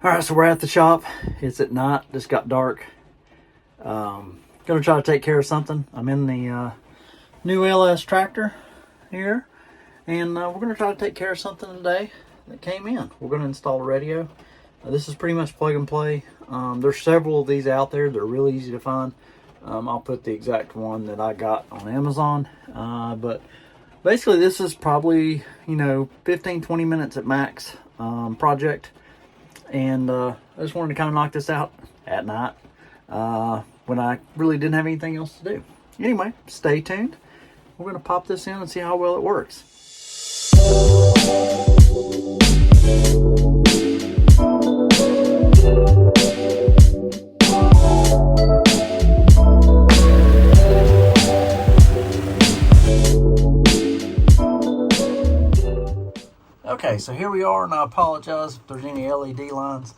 All right, so we're at the shop. It's at night. Just got dark. Gonna try to take care of something. I'm in the new LS tractor here, and we're gonna try to take care of something today that came in. We're gonna install a radio. This is pretty much plug and play. There's several of these out there. They're really easy to find. I'll put the exact one that I got on Amazon. But basically, this is probably 15-20 minutes at max project. And I just wanted to kind of knock this out at night when I really didn't have anything else to do. Anyway, stay tuned. We're going to pop this in and see how well it works. Okay, so here we are, and I apologize if there's any LED lines.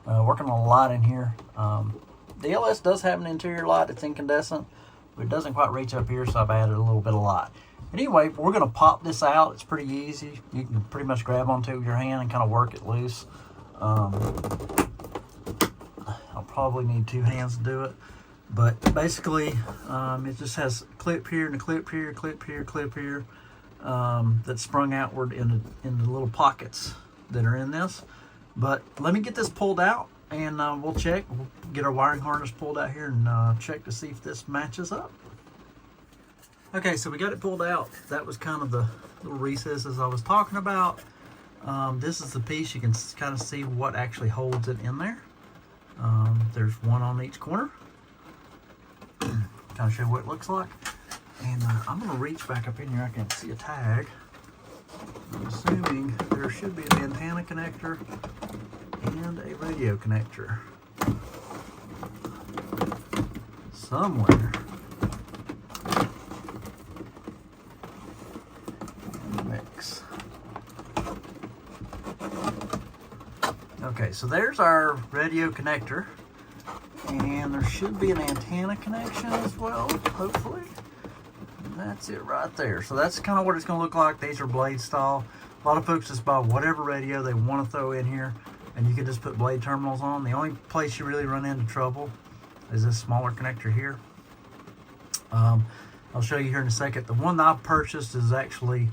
Working on a light in here. The LS does have an interior light. It's incandescent, but it doesn't quite reach up here, so I've added a little bit of light. But anyway, we're going to pop this out. It's pretty easy. You can pretty much grab onto it with your hand and kind of work it loose. I'll probably need two hands to do it. But basically, it just has a clip here and a clip here, clip here, clip here. That's sprung outward into the little pockets that are in this. But let me get this pulled out, and we'll check. We'll get our wiring harness pulled out here and check to see if this matches up. Okay, so we got it pulled out. That was kind of the little recesses I was talking about. This is the piece. You can kind of see what actually holds it in there. There's one on each corner. Kind of show what it looks like. And I'm going to reach back up in here. I can see a tag. I'm assuming there should be an antenna connector and a radio connector somewhere in the mix. Okay, so there's our radio connector, and there should be an antenna connection as well, hopefully. That's it right there. So that's kind of what it's going to look like. These are blade style. A lot of folks just buy whatever radio they want to throw in here, and you can just put blade terminals on. The only place you really run into trouble is this smaller connector here. I'll show you here in a second. The one that I've purchased is actually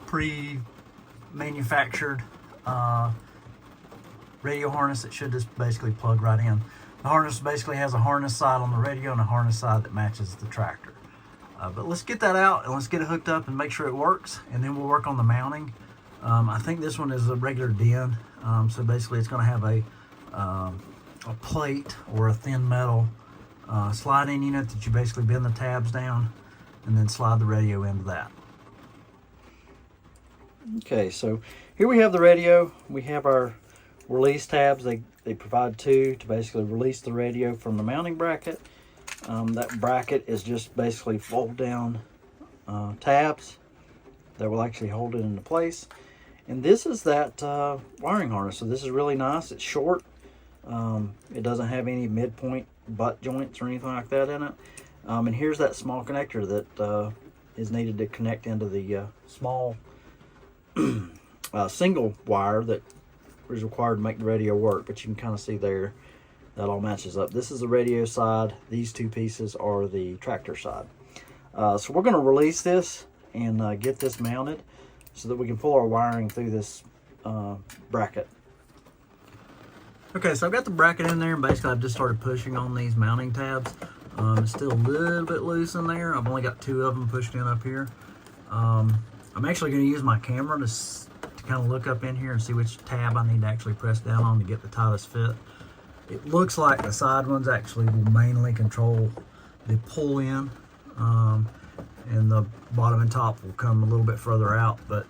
pre-manufactured radio harness. It should just basically plug right in. The harness basically has a harness side on the radio and a harness side that matches the tractor. But let's get that out and let's get it hooked up and make sure it works, and then we'll work on the mounting. I think this one is a regular DIN, so basically it's going to have a plate or a thin metal slide-in unit that you basically bend the tabs down and then slide the radio into that. Okay, so here we have the radio. We have our release tabs. They provide two to basically release the radio from the mounting bracket. That bracket is just basically fold down tabs that will actually hold it into place. And this is that wiring harness. So this is really nice. It's short. It doesn't have any midpoint butt joints or anything like that in it. And here's that small connector that is needed to connect into the small single wire that is required to make the radio work. But you can kind of see there that all matches up. This is the radio side. These two pieces are the tractor side. So we're going to release this and get this mounted so that we can pull our wiring through this bracket. Okay, so I've got the bracket in there, and basically I've just started pushing on these mounting tabs. It's still a little bit loose in there. I've only got two of them pushed in up here. I'm actually going to use my camera to kind of look up in here and see which tab I need to actually press down on to get the tightest fit. It looks like the side ones actually will mainly control the pull in, and the bottom and top will come a little bit further out. But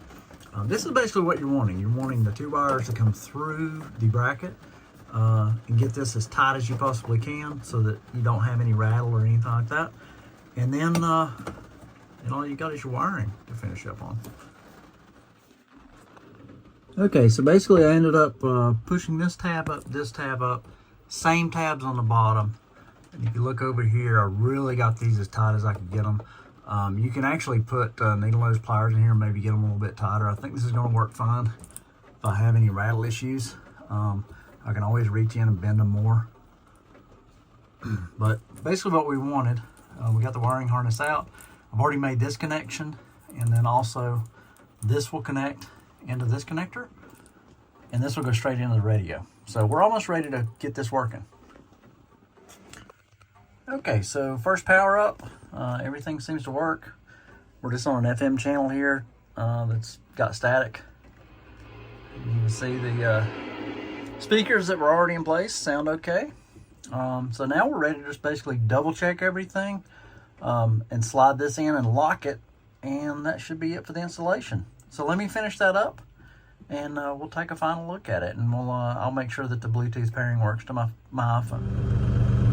this is basically what you're wanting. You're wanting the two wires to come through the bracket and get this as tight as you possibly can so that you don't have any rattle or anything like that. And then and all you got is your wiring to finish up on. Okay, so basically I ended up pushing this tab up, same tabs on the bottom. And if you look over here, I really got these as tight as I could get them. You can actually put needle nose pliers in here and maybe get them a little bit tighter. I think this is going to work fine if I have any rattle issues. I can always reach in and bend them more. But basically what we wanted, we got the wiring harness out. I've already made this connection, and then also this will connect into this connector, and this will go straight into the radio. So we're almost ready to get this working. Okay, so first power up, everything seems to work. We're just on an FM channel here that's got static. You can see the speakers that were already in place sound okay. So now we're ready to just basically double check everything and slide this in and lock it, and that should be it for the installation. So let me finish that up, and we'll take a final look at it, and I'll make sure that the Bluetooth pairing works to my iPhone.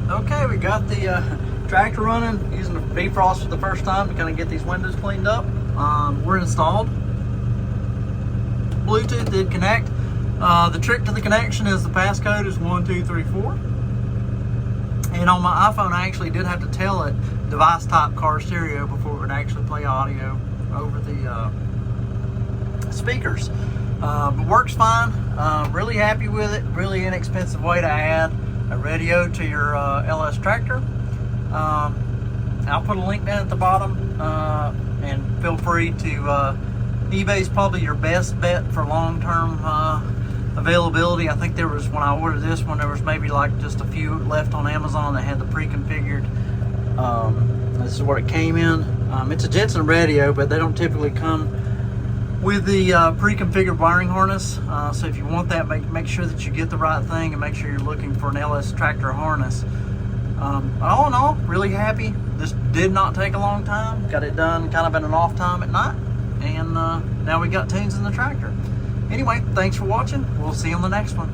Okay, we got the tractor running, using the defrost for the first time to kind of get these windows cleaned up. We're installed. Bluetooth did connect. The trick to the connection is the passcode is 1234. And on my iPhone, I actually did have to tell it device type car stereo before it would actually play audio over the speakers. But works fine. Really happy with it. Really inexpensive way to add a radio to your LS Tractor. I'll put a link down at the bottom, and feel free to, eBay's probably your best bet for long-term availability. I think there was, when I ordered this one, there was maybe like just a few left on Amazon that had the pre-configured. This is what it came in. It's a Jensen radio, but they don't typically come with the pre-configured wiring harness. So if you want that, make sure that you get the right thing, and make sure you're looking for an LS Tractor harness. All in all, really happy. This did not take a long time. Got it done kind of at an off time at night, and now we got tunes in the tractor. Anyway, thanks for watching. We'll see you on the next one.